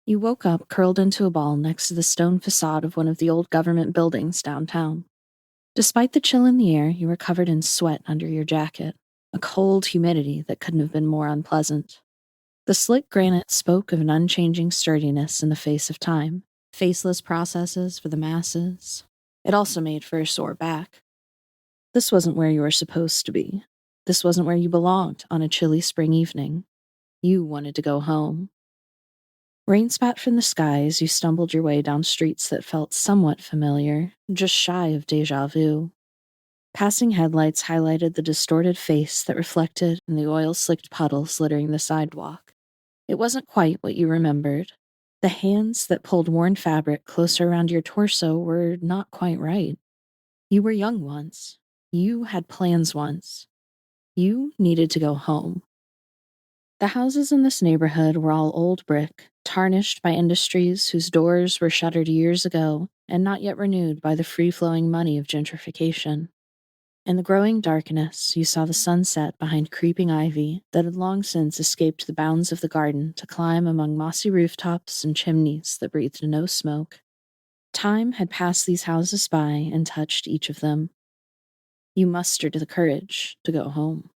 You woke up curled into a ball next to the stone facade of one of the old government buildings downtown. Despite the chill in the air, you were covered in sweat under your jacket, a cold humidity that couldn't have been more unpleasant. The slick granite spoke of an unchanging sturdiness in the face of time, faceless processes for the masses. It also made for a sore back. This wasn't where you were supposed to be. This wasn't where you belonged on a chilly spring evening. You wanted to go home. Rain spat from the sky as you stumbled your way down streets that felt somewhat familiar, just shy of déjà vu. Passing headlights highlighted the distorted face that reflected in the oil-slicked puddles littering the sidewalk. It wasn't quite what you remembered. The hands that pulled worn fabric closer around your torso were not quite right. You were young once. You had plans once. You needed to go home. The houses in this neighborhood were all old brick, tarnished by industries whose doors were shuttered years ago and not yet renewed by the free-flowing money of gentrification. In the growing darkness, you saw the sunset behind creeping ivy that had long since escaped the bounds of the garden to climb among mossy rooftops and chimneys that breathed no smoke. Time had passed these houses by and touched each of them. You mustered the courage to go home.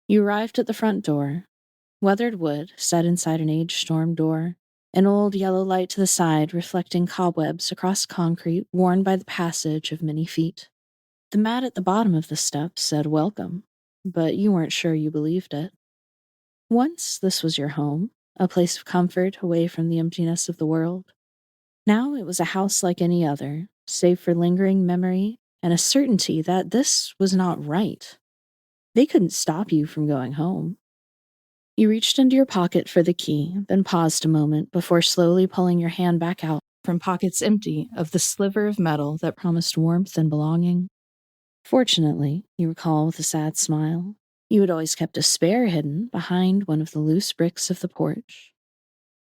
You arrived at the front door. Weathered wood set inside an age-storm door, an old yellow light to the side reflecting cobwebs across concrete worn by the passage of many feet. The mat at the bottom of the steps said welcome, but you weren't sure you believed it. Once this was your home, a place of comfort away from the emptiness of the world. Now it was a house like any other, save for lingering memory and a certainty that this was not right. They couldn't stop you from going home. You reached into your pocket for the key, then paused a moment before slowly pulling your hand back out from pockets empty of the sliver of metal that promised warmth and belonging. Fortunately, you recall with a sad smile, you had always kept a spare hidden behind one of the loose bricks of the porch.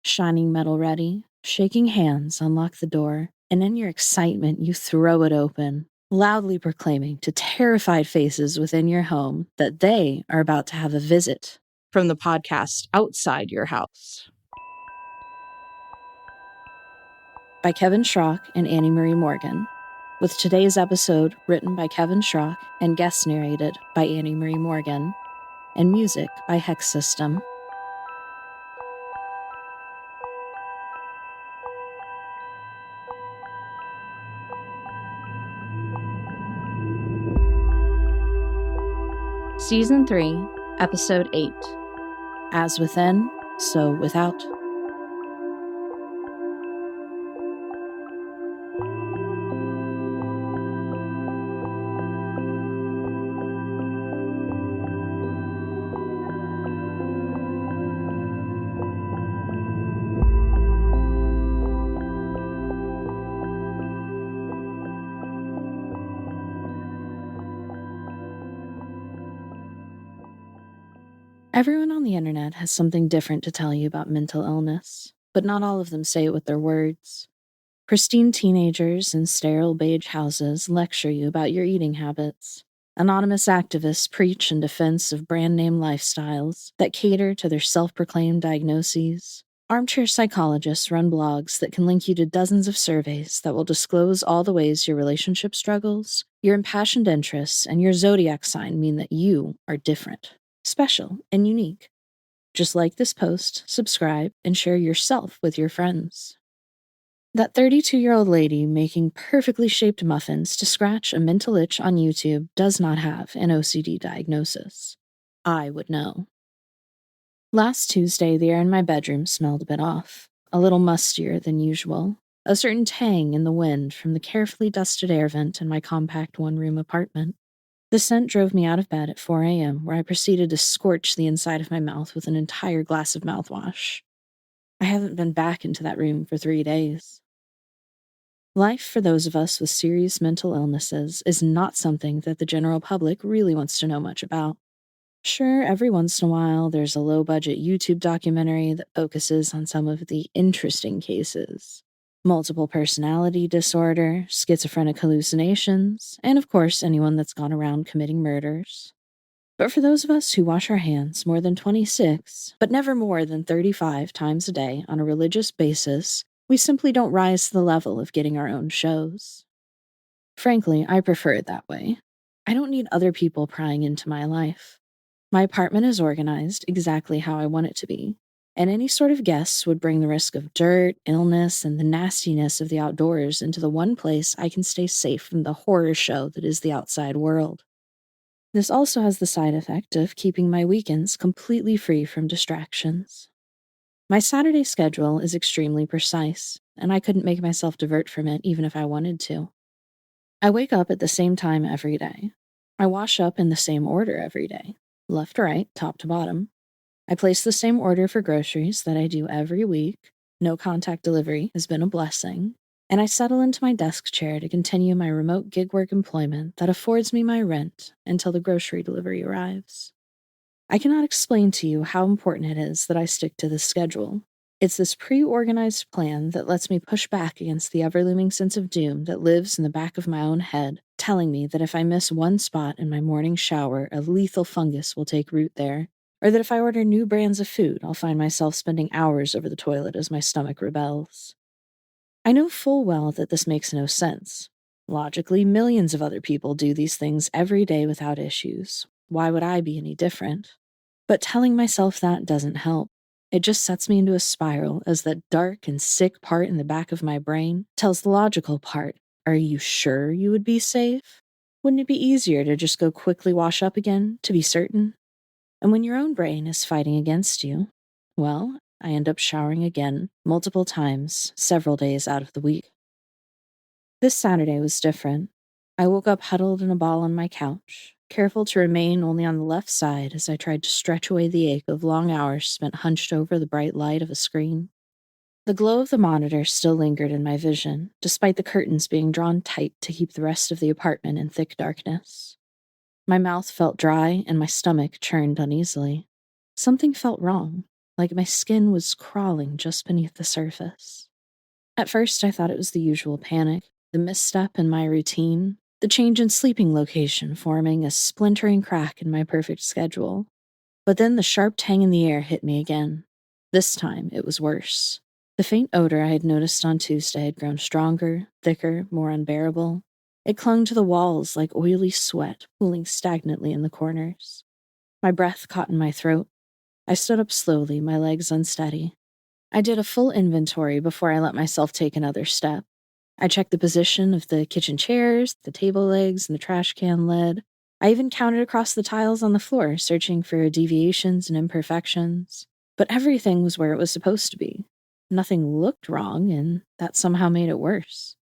Shining metal ready, shaking hands unlock the door, and in your excitement you throw it open, loudly proclaiming to terrified faces within your home that they are about to have a visit from the podcast outside your house. By Kevin Schrock and Annie Marie Morgan, with today's episode written by Kevin Schrock and guest narrated by Annie Marie Morgan, and music by Hex System. Season 3, Episode 8. As within, so without. Everyone on the internet has something different to tell you about mental illness, but not all of them say it with their words. Pristine teenagers in sterile beige houses lecture you about your eating habits. Anonymous activists preach in defense of brand-name lifestyles that cater to their self-proclaimed diagnoses. Armchair psychologists run blogs that can link you to dozens of surveys that will disclose all the ways your relationship struggles, your impassioned interests, and your zodiac sign mean that you are different, special, and unique. Just like this post, subscribe, and share yourself with your friends. That 32-year-old lady making perfectly shaped muffins to scratch a mental itch on YouTube does not have an OCD diagnosis. I would know. Last Tuesday, the air in my bedroom smelled a bit off, a little mustier than usual, a certain tang in the wind from the carefully dusted air vent in my compact one-room apartment. The scent drove me out of bed at 4 a.m., where I proceeded to scorch the inside of my mouth with an entire glass of mouthwash. I haven't been back into that room for 3 days. Life for those of us with serious mental illnesses is not something that the general public really wants to know much about. Sure, every once in a while there's a low-budget YouTube documentary that focuses on some of the interesting cases. Multiple personality disorder, schizophrenic hallucinations, and of course anyone that's gone around committing murders. But for those of us who wash our hands more than 26, but never more than 35 times a day on a religious basis, we simply don't rise to the level of getting our own shows. Frankly, I prefer it that way. I don't need other people prying into my life. My apartment is organized exactly how I want it to be, and any sort of guests would bring the risk of dirt, illness, and the nastiness of the outdoors into the one place I can stay safe from the horror show that is the outside world. This also has the side effect of keeping my weekends completely free from distractions. My Saturday schedule is extremely precise, and I couldn't make myself divert from it even if I wanted to. I wake up at the same time every day. I wash up in the same order every day, left to right, top to bottom. I place the same order for groceries that I do every week. No contact delivery has been a blessing. And I settle into my desk chair to continue my remote gig work employment that affords me my rent until the grocery delivery arrives. I cannot explain to you how important it is that I stick to this schedule. It's this pre-organized plan that lets me push back against the ever-looming sense of doom that lives in the back of my own head, telling me that if I miss one spot in my morning shower, a lethal fungus will take root there, or that if I order new brands of food, I'll find myself spending hours over the toilet as my stomach rebels. I know full well that this makes no sense. Logically, millions of other people do these things every day without issues. Why would I be any different? But telling myself that doesn't help. It just sets me into a spiral as that dark and sick part in the back of my brain tells the logical part, are you sure you would be safe? Wouldn't it be easier to just go quickly wash up again, to be certain? And when your own brain is fighting against you, well, I end up showering again, multiple times, several days out of the week. This Saturday was different. I woke up huddled in a ball on my couch, careful to remain only on the left side as I tried to stretch away the ache of long hours spent hunched over the bright light of a screen. The glow of the monitor still lingered in my vision, despite the curtains being drawn tight to keep the rest of the apartment in thick darkness. My mouth felt dry and my stomach churned uneasily. Something felt wrong, like my skin was crawling just beneath the surface. At first, I thought it was the usual panic, the misstep in my routine, the change in sleeping location forming a splintering crack in my perfect schedule. But then the sharp tang in the air hit me again. This time, it was worse. The faint odor I had noticed on Tuesday had grown stronger, thicker, more unbearable. It clung to the walls like oily sweat pooling stagnantly in the corners. My breath caught in my throat. I stood up slowly, my legs unsteady. I did a full inventory before I let myself take another step. I checked the position of the kitchen chairs, the table legs, and the trash can lid. I even counted across the tiles on the floor, searching for deviations and imperfections. But everything was where it was supposed to be. Nothing looked wrong, and that somehow made it worse.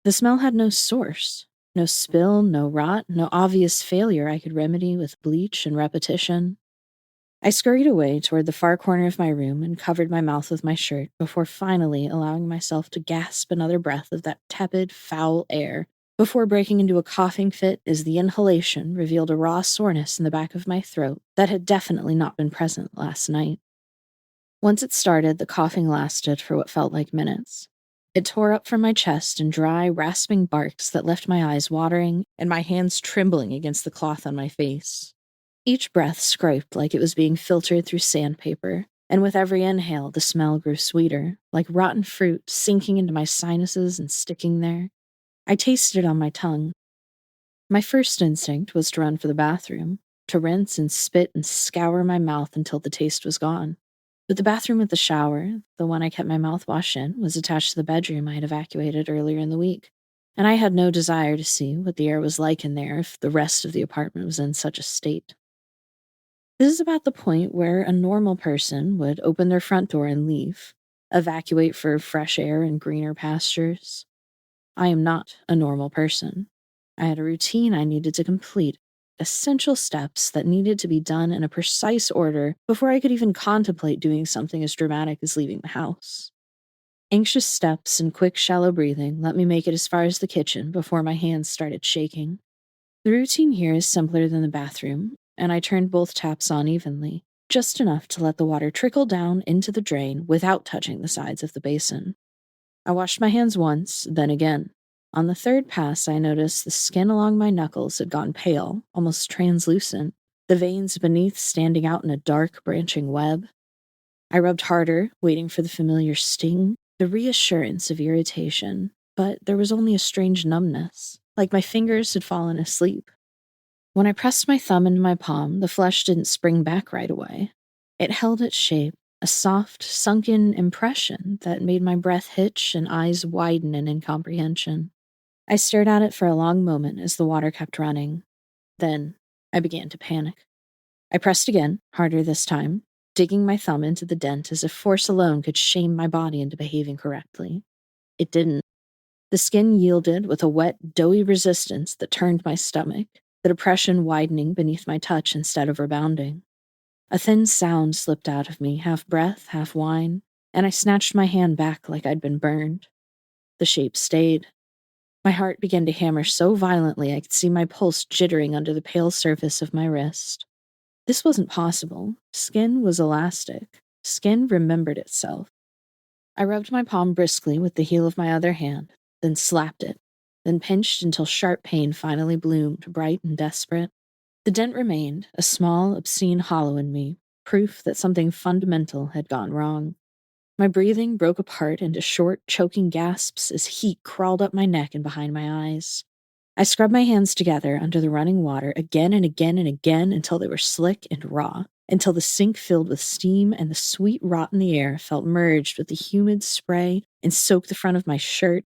The smell had no source. No spill, no rot, no obvious failure I could remedy with bleach and repetition. I scurried away toward the far corner of my room and covered my mouth with my shirt before finally allowing myself to gasp another breath of that tepid, foul air before breaking into a coughing fit as the inhalation revealed a raw soreness in the back of my throat that had definitely not been present last night. Once it started, the coughing lasted for what felt like minutes. It tore up from my chest in dry, rasping barks that left my eyes watering and my hands trembling against the cloth on my face. Each breath scraped like it was being filtered through sandpaper, and with every inhale, the smell grew sweeter, like rotten fruit sinking into my sinuses and sticking there. I tasted it on my tongue. My first instinct was to run for the bathroom, to rinse and spit and scour my mouth until the taste was gone. But the bathroom with the shower, the one I kept my mouthwash in, was attached to the bedroom I had evacuated earlier in the week, and I had no desire to see what the air was like in there if the rest of the apartment was in such a state. This is about the point where a normal person would open their front door and leave, evacuate for fresh air and greener pastures. I am not a normal person. I had a routine I needed to complete, essential steps that needed to be done in a precise order before I could even contemplate doing something as dramatic as leaving the house. Anxious steps and quick, shallow breathing let me make it as far as the kitchen before my hands started shaking. The routine here is simpler than the bathroom, and I turned both taps on evenly, just enough to let the water trickle down into the drain without touching the sides of the basin. I washed my hands once, then again. On the third pass, I noticed the skin along my knuckles had gone pale, almost translucent, the veins beneath standing out in a dark, branching web. I rubbed harder, waiting for the familiar sting, the reassurance of irritation, but there was only a strange numbness, like my fingers had fallen asleep. When I pressed my thumb into my palm, the flesh didn't spring back right away. It held its shape, a soft, sunken impression that made my breath hitch and eyes widen in incomprehension. I stared at it for a long moment as the water kept running. Then I began to panic. I pressed again, harder this time, digging my thumb into the dent as if force alone could shame my body into behaving correctly. It didn't. The skin yielded with a wet, doughy resistance that turned my stomach, the depression widening beneath my touch instead of rebounding. A thin sound slipped out of me, half breath, half whine, and I snatched my hand back like I'd been burned. The shape stayed. My heart began to hammer so violently I could see my pulse jittering under the pale surface of my wrist. This wasn't possible. Skin was elastic. Skin remembered itself. I rubbed my palm briskly with the heel of my other hand, then slapped it, then pinched until sharp pain finally bloomed, bright and desperate. The dent remained, a small, obscene hollow in me, proof that something fundamental had gone wrong. My breathing broke apart into short, choking gasps as heat crawled up my neck and behind my eyes. I scrubbed my hands together under the running water again and again and again until they were slick and raw, until the sink filled with steam and the sweet rot in the air felt merged with the humid spray and soaked the front of my shirt,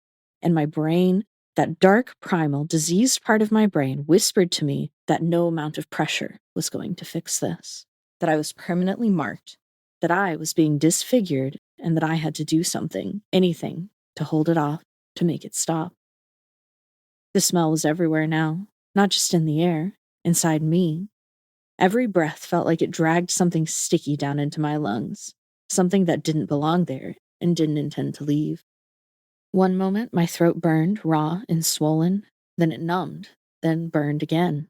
and my brain, that dark, primal, diseased part of my brain, whispered to me that no amount of pressure was going to fix this, that I was permanently marked, that I was being disfigured, and that I had to do something, anything, to hold it off, to make it stop. The smell was everywhere now, not just in the air, inside me. Every breath felt like it dragged something sticky down into my lungs, something that didn't belong there and didn't intend to leave. One moment, my throat burned, raw and swollen, then it numbed, then burned again.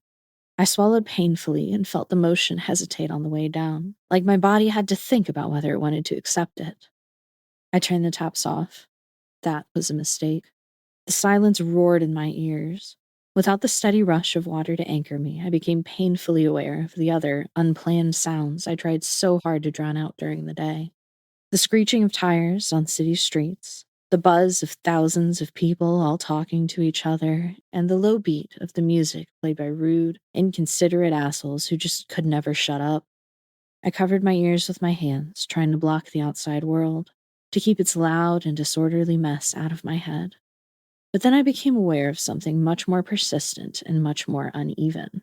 I swallowed painfully and felt the motion hesitate on the way down, like my body had to think about whether it wanted to accept it. I turned the taps off. That was a mistake. The silence roared in my ears. Without the steady rush of water to anchor me, I became painfully aware of the other, unplanned sounds I tried so hard to drown out during the day. The screeching of tires on city streets, the buzz of thousands of people all talking to each other, and the low beat of the music played by rude, inconsiderate assholes who just could never shut up. I covered my ears with my hands, trying to block the outside world, to keep its loud and disorderly mess out of my head. But then I became aware of something much more persistent and much more uneven.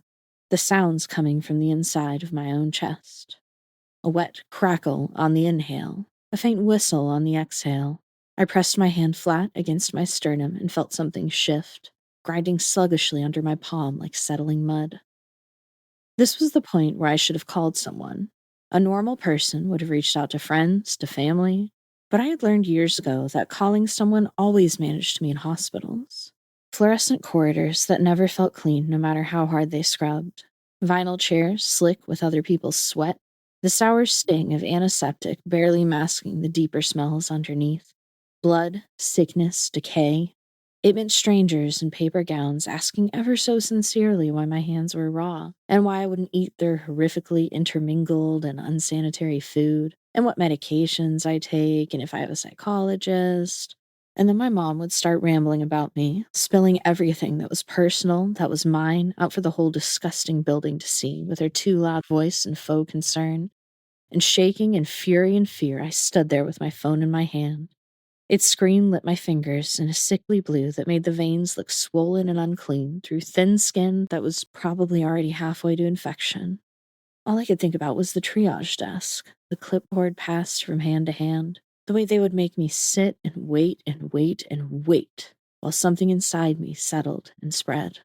The sounds coming from the inside of my own chest. A wet crackle on the inhale, a faint whistle on the exhale. I pressed my hand flat against my sternum and felt something shift, grinding sluggishly under my palm like settling mud. This was the point where I should have called someone. A normal person would have reached out to friends, to family, but I had learned years ago that calling someone always managed to mean hospitals. Fluorescent corridors that never felt clean no matter how hard they scrubbed. Vinyl chairs slick with other people's sweat. The sour sting of antiseptic barely masking the deeper smells underneath. Blood, sickness, decay. It meant strangers in paper gowns asking ever so sincerely why my hands were raw, and why I wouldn't eat their horrifically intermingled and unsanitary food, and what medications I take, and if I have a psychologist. And then my mom would start rambling about me, spilling everything that was personal, that was mine, out for the whole disgusting building to see, with her too loud voice and faux concern. And shaking in fury and fear, I stood there with my phone in my hand. Its screen lit my fingers in a sickly blue that made the veins look swollen and unclean through thin skin that was probably already halfway to infection. All I could think about was the triage desk, the clipboard passed from hand to hand, the way they would make me sit and wait and wait and wait while something inside me settled and spread.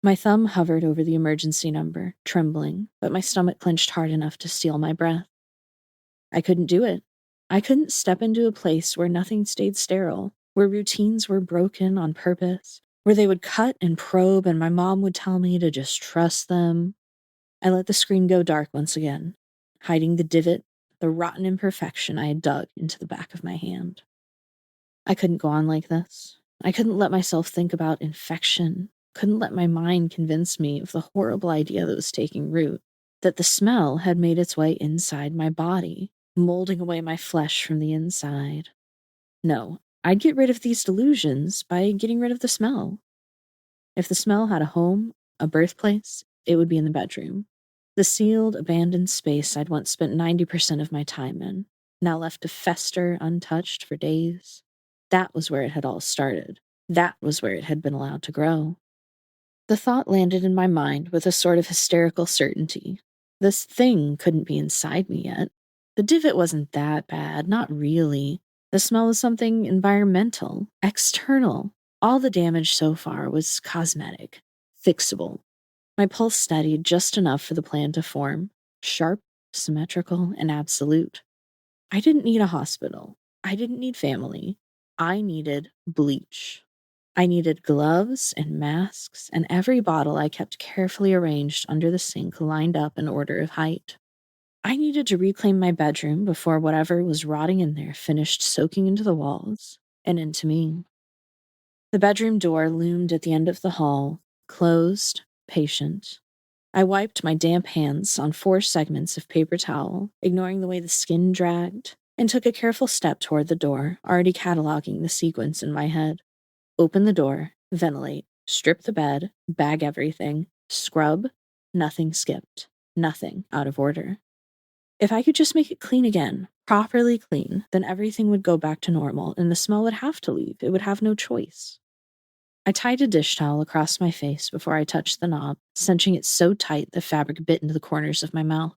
My thumb hovered over the emergency number, trembling, but my stomach clenched hard enough to steal my breath. I couldn't do it. I couldn't step into a place where nothing stayed sterile, where routines were broken on purpose, where they would cut and probe and my mom would tell me to just trust them. I let the screen go dark once again, hiding the divot, the rotten imperfection I had dug into the back of my hand. I couldn't go on like this. I couldn't let myself think about infection, Couldn't let my mind convince me of the horrible idea that was taking root, that the smell had made its way inside my body, molding away my flesh from the inside. No, I'd get rid of these delusions by getting rid of the smell. If the smell had a home, a birthplace, it would be in the bedroom. The sealed, abandoned space I'd once spent 90% of my time in, now left to fester untouched for days. That was where it had all started. That was where it had been allowed to grow. The thought landed in my mind with a sort of hysterical certainty. This thing couldn't be inside me yet. The divot wasn't that bad, not really. The smell was something environmental, external. All the damage so far was cosmetic, fixable. My pulse steadied just enough for the plan to form, sharp, symmetrical, and absolute. I didn't need a hospital. I didn't need family. I needed bleach. I needed gloves and masks, and every bottle I kept carefully arranged under the sink lined up in order of height. I needed to reclaim my bedroom before whatever was rotting in there finished soaking into the walls and into me. The bedroom door loomed at the end of the hall, closed, patient. I wiped my damp hands on 4 segments of paper towel, ignoring the way the skin dragged, and took a careful step toward the door, already cataloging the sequence in my head. Open the door, ventilate, strip the bed, bag everything, scrub, nothing skipped, nothing out of order. If I could just make it clean again, properly clean, then everything would go back to normal and the smell would have to leave. It would have no choice. I tied a dish towel across my face before I touched the knob, cinching it so tight the fabric bit into the corners of my mouth.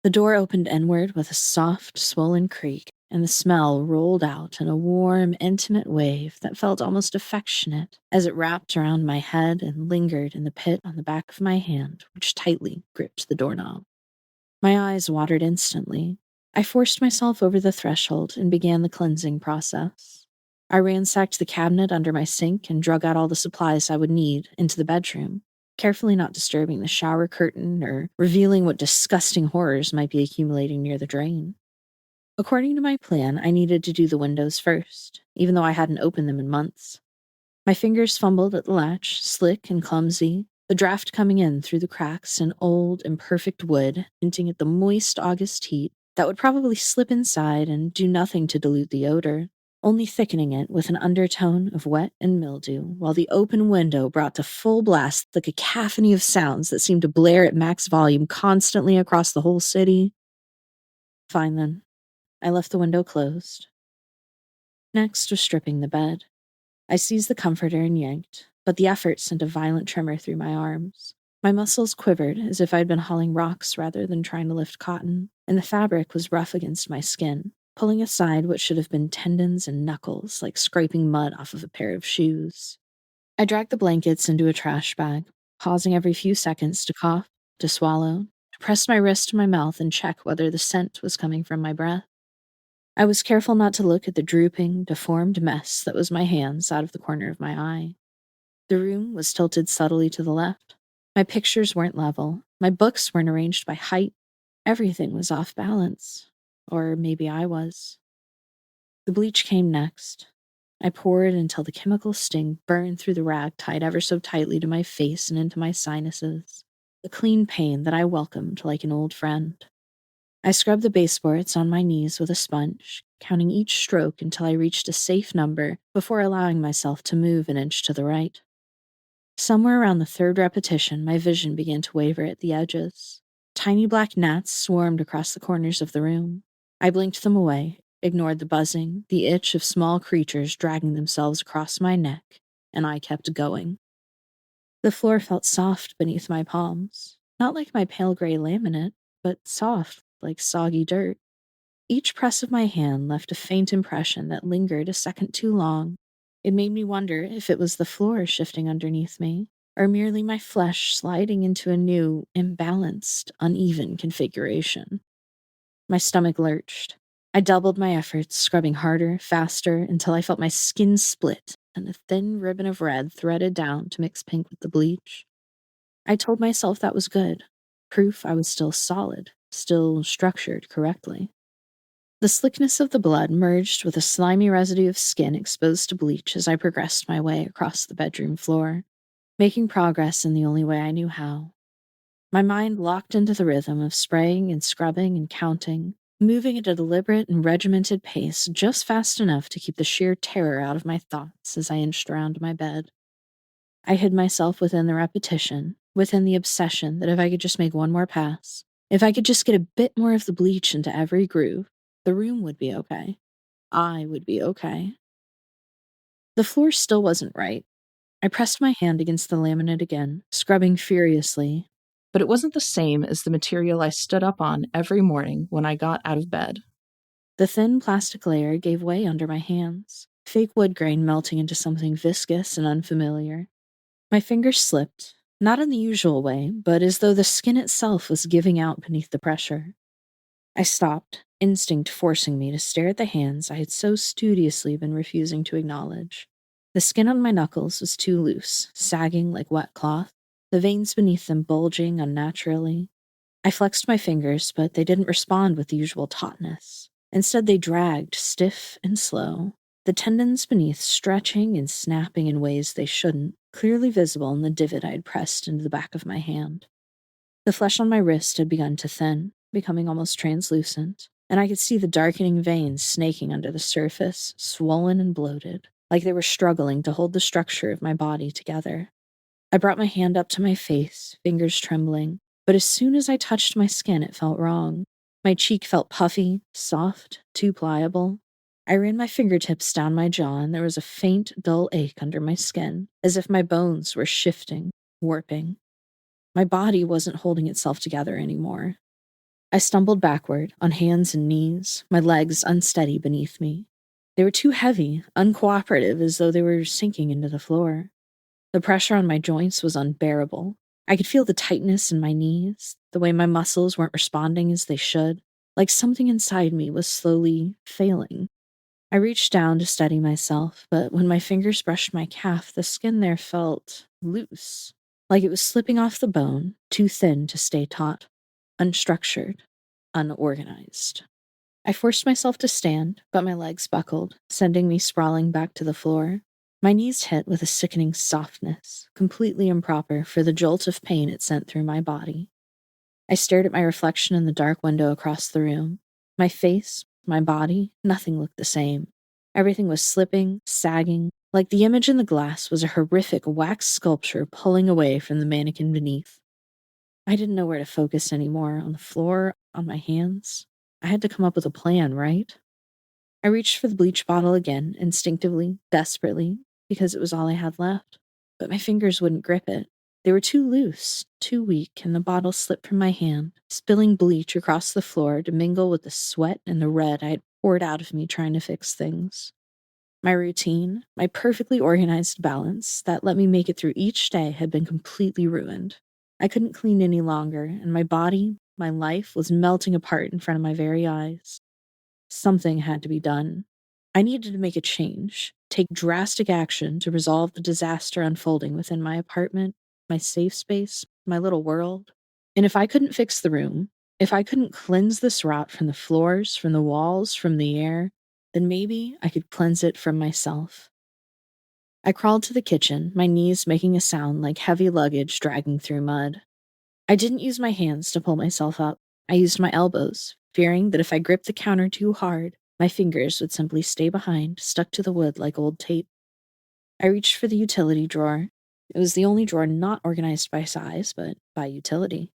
The door opened inward with a soft, swollen creak, and the smell rolled out in a warm, intimate wave that felt almost affectionate as it wrapped around my head and lingered in the pit on the back of my hand, which tightly gripped the doorknob. My eyes watered instantly. I forced myself over the threshold and began the cleansing process. I ransacked the cabinet under my sink and drug out all the supplies I would need into the bedroom, carefully not disturbing the shower curtain or revealing what disgusting horrors might be accumulating near the drain. According to my plan, I needed to do the windows first, even though I hadn't opened them in months. My fingers fumbled at the latch, slick and clumsy, the draft coming in through the cracks in old, imperfect wood, hinting at the moist August heat that would probably slip inside and do nothing to dilute the odor, only thickening it with an undertone of wet and mildew, while the open window brought to full blast the cacophony of sounds that seemed to blare at max volume constantly across the whole city. Fine then. I left the window closed. Next was stripping the bed. I seized the comforter and yanked, but the effort sent a violent tremor through my arms. My muscles quivered as if I'd been hauling rocks rather than trying to lift cotton, and the fabric was rough against my skin, pulling aside what should have been tendons and knuckles like scraping mud off of a pair of shoes. I dragged the blankets into a trash bag, pausing every few seconds to cough, to swallow, to press my wrist to my mouth and check whether the scent was coming from my breath. I was careful not to look at the drooping, deformed mess that was my hands out of the corner of my eye. The room was tilted subtly to the left. My pictures weren't level. My books weren't arranged by height. Everything was off balance. Or maybe I was. The bleach came next. I poured until the chemical sting burned through the rag tied ever so tightly to my face and into my sinuses. The clean pain that I welcomed like an old friend. I scrubbed the baseboards on my knees with a sponge, counting each stroke until I reached a safe number before allowing myself to move an inch to the right. Somewhere around the 3rd repetition, my vision began to waver at the edges. Tiny black gnats swarmed across the corners of the room. I blinked them away, ignored the buzzing, the itch of small creatures dragging themselves across my neck, and I kept going. The floor felt soft beneath my palms, not like my pale gray laminate, but soft like soggy dirt. Each press of my hand left a faint impression that lingered a second too long. It made me wonder if it was the floor shifting underneath me, or merely my flesh sliding into a new, imbalanced, uneven configuration. My stomach lurched. I doubled my efforts, scrubbing harder, faster, until I felt my skin split and a thin ribbon of red threaded down to mix pink with the bleach. I told myself that was good, proof I was still solid, still structured correctly. The slickness of the blood merged with a slimy residue of skin exposed to bleach as I progressed my way across the bedroom floor. making progress in the only way I knew how. My mind locked into the rhythm of spraying and scrubbing and counting, moving at a deliberate and regimented pace just fast enough to keep the sheer terror out of my thoughts as I inched around my bed. I hid myself within the repetition, within the obsession that if I could just make one more pass, if I could just get a bit more of the bleach into every groove, the room would be okay. I would be okay. The floor still wasn't right. I pressed my hand against the laminate again, scrubbing furiously, but it wasn't the same as the material I stood up on every morning when I got out of bed. The thin plastic layer gave way under my hands, fake wood grain melting into something viscous and unfamiliar. My fingers slipped, not in the usual way, but as though the skin itself was giving out beneath the pressure. I stopped, instinct forcing me to stare at the hands I had so studiously been refusing to acknowledge. The skin on my knuckles was too loose, sagging like wet cloth, the veins beneath them bulging unnaturally. I flexed my fingers, but they didn't respond with the usual tautness. Instead, they dragged, stiff and slow, the tendons beneath stretching and snapping in ways they shouldn't, clearly visible in the divot I'd pressed into the back of my hand. The flesh on my wrist had begun to thin, becoming almost translucent, and I could see the darkening veins snaking under the surface, swollen and bloated, like they were struggling to hold the structure of my body together. I brought my hand up to my face, fingers trembling, but as soon as I touched my skin, it felt wrong. My cheek felt puffy, soft, too pliable. I ran my fingertips down my jaw, and there was a faint, dull ache under my skin, as if my bones were shifting, warping. My body wasn't holding itself together anymore. I stumbled backward, on hands and knees, my legs unsteady beneath me. They were too heavy, uncooperative, as though they were sinking into the floor. The pressure on my joints was unbearable. I could feel the tightness in my knees, the way my muscles weren't responding as they should, like something inside me was slowly failing. I reached down to steady myself, but when my fingers brushed my calf, the skin there felt loose, like it was slipping off the bone, too thin to stay taut, unstructured, unorganized. I forced myself to stand, but my legs buckled, sending me sprawling back to the floor. My knees hit with a sickening softness, completely improper for the jolt of pain it sent through my body. I stared at my reflection in the dark window across the room. My face, my body, nothing looked the same. Everything was slipping, sagging, like the image in the glass was a horrific wax sculpture pulling away from the mannequin beneath. I didn't know where to focus anymore, on the floor, on my hands. I had to come up with a plan, right? I reached for the bleach bottle again, instinctively, desperately, because it was all I had left. But my fingers wouldn't grip it. They were too loose, too weak, and the bottle slipped from my hand, spilling bleach across the floor to mingle with the sweat and the red I had poured out of me trying to fix things. My routine, my perfectly organized balance that let me make it through each day had been completely ruined. I couldn't clean any longer, and my body, my life, was melting apart in front of my very eyes. Something had to be done. I needed to make a change, take drastic action to resolve the disaster unfolding within my apartment, my safe space, my little world. And if I couldn't fix the room, if I couldn't cleanse this rot from the floors, from the walls, from the air, then maybe I could cleanse it from myself. I crawled to the kitchen, my knees making a sound like heavy luggage dragging through mud. I didn't use my hands to pull myself up. I used my elbows, fearing that if I gripped the counter too hard, my fingers would simply stay behind, stuck to the wood like old tape. I reached for the utility drawer. It was the only drawer not organized by size, but by utility.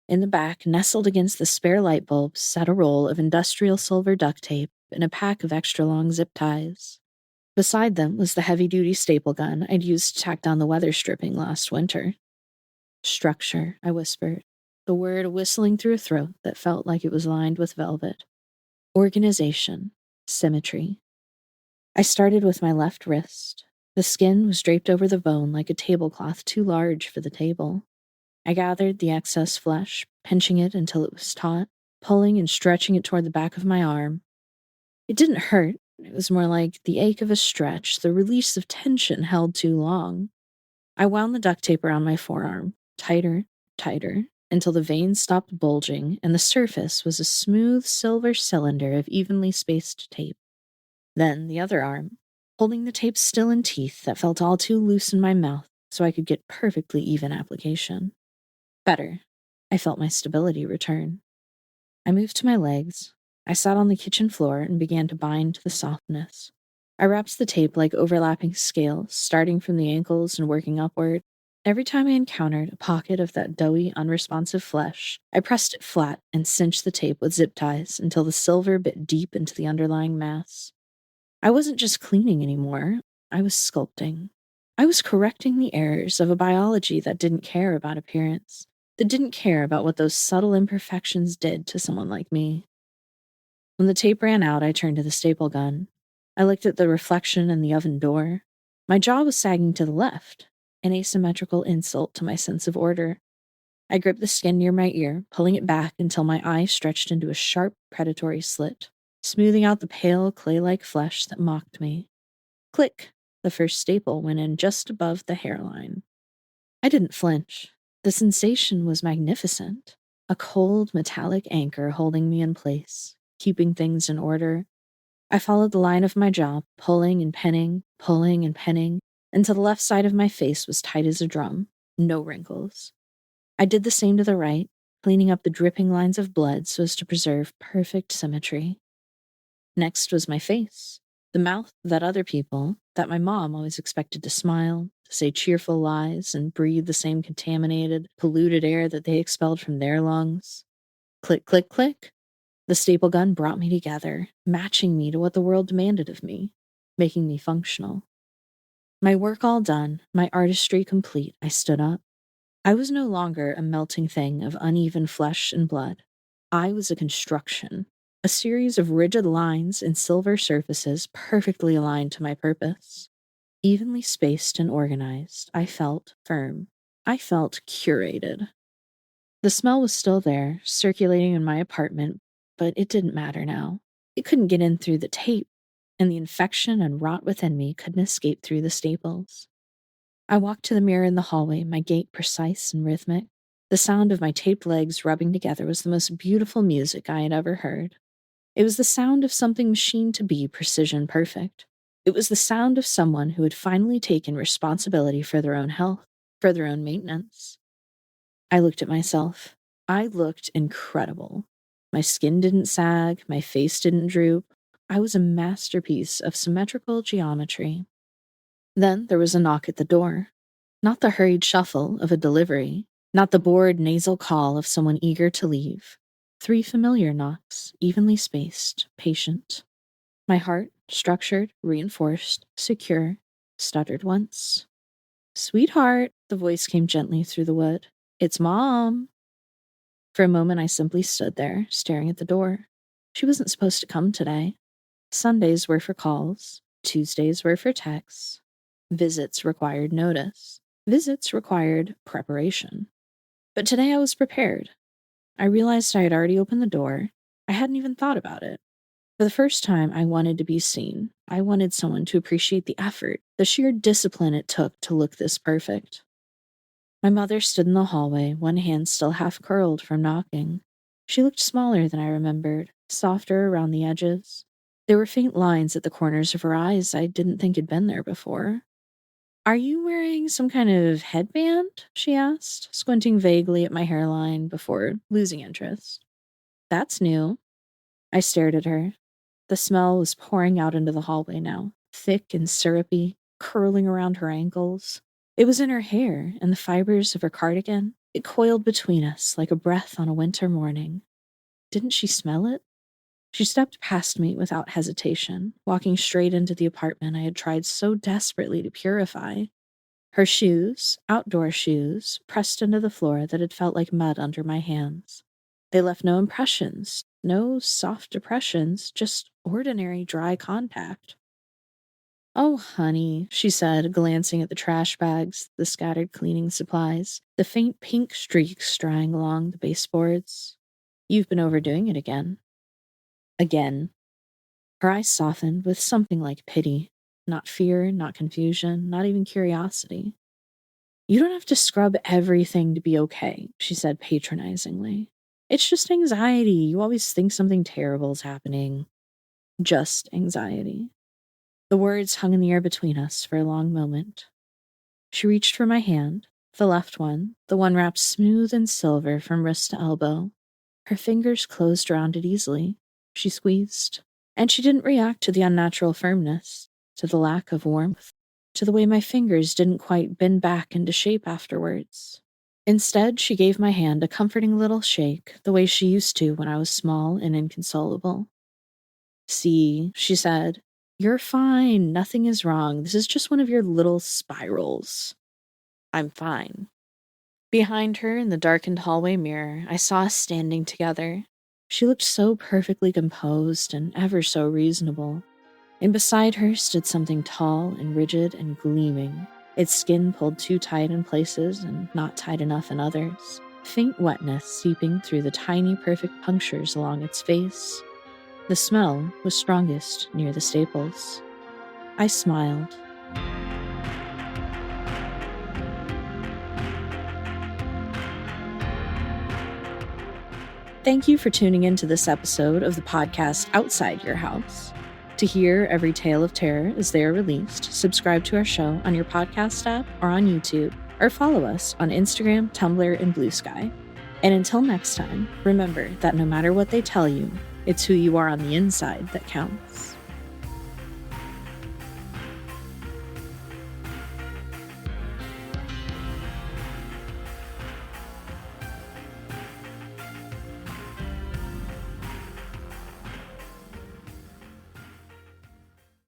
In the back, nestled against the spare light bulbs, sat a roll of industrial silver duct tape and a pack of extra-long zip ties. Beside them was the heavy-duty staple gun I'd used to tack down the weather stripping last winter. Structure, I whispered, the word whistling through a throat that felt like it was lined with velvet. Organization, symmetry. I started with my left wrist. The skin was draped over the bone like a tablecloth too large for the table. I gathered the excess flesh, pinching it until it was taut, pulling and stretching it toward the back of my arm. It didn't hurt. It was more like the ache of a stretch, the release of tension held too long. I wound the duct tape around my forearm, tighter, tighter, until the veins stopped bulging and the surface was a smooth silver cylinder of evenly spaced tape. Then the other arm, holding the tape still in teeth that felt all too loose in my mouth, so I could get perfectly even application. Better. I felt my stability return. I moved to my legs. I sat on the kitchen floor and began to bind the softness. I wrapped the tape like overlapping scales, starting from the ankles and working upward. Every time I encountered a pocket of that doughy, unresponsive flesh, I pressed it flat and cinched the tape with zip ties until the silver bit deep into the underlying mass. I wasn't just cleaning anymore, I was sculpting. I was correcting the errors of a biology that didn't care about appearance, that didn't care about what those subtle imperfections did to someone like me. When the tape ran out, I turned to the staple gun. I looked at the reflection in the oven door. My jaw was sagging to the left, an asymmetrical insult to my sense of order. I gripped the skin near my ear, pulling it back until my eye stretched into a sharp, predatory slit, smoothing out the pale, clay-like flesh that mocked me. Click! The first staple went in just above the hairline. I didn't flinch. The sensation was magnificent. A cold, metallic anchor holding me in place, keeping things in order. I followed the line of my jaw, pulling and penning, until the left side of my face was tight as a drum. No wrinkles. I did the same to the right, cleaning up the dripping lines of blood so as to preserve perfect symmetry. Next was my face, the mouth that other people, that my mom always expected to smile, to say cheerful lies, and breathe the same contaminated, polluted air that they expelled from their lungs. Click, click, click. The staple gun brought me together, matching me to what the world demanded of me, making me functional. My work all done, my artistry complete, I stood up. I was no longer a melting thing of uneven flesh and blood. I was a construction, a series of rigid lines and silver surfaces perfectly aligned to my purpose. Evenly spaced and organized, I felt firm. I felt curated. The smell was still there, circulating in my apartment, but it didn't matter now. It couldn't get in through the tape, and the infection and rot within me couldn't escape through the staples. I walked to the mirror in the hallway, my gait precise and rhythmic. The sound of my taped legs rubbing together was the most beautiful music I had ever heard. It was the sound of something machined to be precision perfect. It was the sound of someone who had finally taken responsibility for their own health, for their own maintenance. I looked at myself. I looked incredible. My skin didn't sag, my face didn't droop. I was a masterpiece of symmetrical geometry. Then there was a knock at the door. Not the hurried shuffle of a delivery, not the bored nasal call of someone eager to leave. 3 familiar knocks, evenly spaced, patient. My heart, structured, reinforced, secure, stuttered once. "Sweetheart," the voice came gently through the wood. "It's Mom." For a moment, I simply stood there, staring at the door. She wasn't supposed to come today. Sundays were for calls. Tuesdays were for texts. Visits required notice. Visits required preparation. But today I was prepared. I realized I had already opened the door. I hadn't even thought about it. For the first time, I wanted to be seen. I wanted someone to appreciate the effort, the sheer discipline it took to look this perfect. My mother stood in the hallway, one hand still half curled from knocking. She looked smaller than I remembered, softer around the edges. There were faint lines at the corners of her eyes I didn't think had been there before. "Are you wearing some kind of headband?" she asked, squinting vaguely at my hairline before losing interest. "That's new." I stared at her. The smell was pouring out into the hallway now, thick and syrupy, curling around her ankles. It was in her hair and the fibers of her cardigan. It coiled between us like a breath on a winter morning. Didn't she smell it? She stepped past me without hesitation, walking straight into the apartment I had tried so desperately to purify. Her shoes, outdoor shoes, pressed into the floor that had felt like mud under my hands. They left no impressions, no soft depressions, just ordinary dry contact. "Oh, honey," she said, glancing at the trash bags, the scattered cleaning supplies, the faint pink streaks straying along the baseboards. "You've been overdoing it again." Again. Her eyes softened with something like pity. Not fear, not confusion, not even curiosity. "You don't have to scrub everything to be okay," she said patronizingly. "It's just anxiety. You always think something terrible is happening." Just anxiety. The words hung in the air between us for a long moment. She reached for my hand, the left one, the one wrapped smooth and silver from wrist to elbow. Her fingers closed around it easily. She squeezed. And she didn't react to the unnatural firmness, to the lack of warmth, to the way my fingers didn't quite bend back into shape afterwards. Instead, she gave my hand a comforting little shake, the way she used to when I was small and inconsolable. "See," she said, "you're fine. Nothing is wrong. This is just one of your little spirals." "I'm fine." Behind her, in the darkened hallway mirror, I saw us standing together. She looked so perfectly composed and ever so reasonable. And beside her stood something tall and rigid and gleaming, its skin pulled too tight in places and not tight enough in others, faint wetness seeping through the tiny perfect punctures along its face. The smell was strongest near the staples. I smiled. Thank you for tuning into this episode of the podcast Outside Your House. To hear every tale of terror as they are released, subscribe to our show on your podcast app or on YouTube, or follow us on Instagram, Tumblr, and Blue Sky. And until next time, remember that no matter what they tell you, it's who you are on the inside that counts.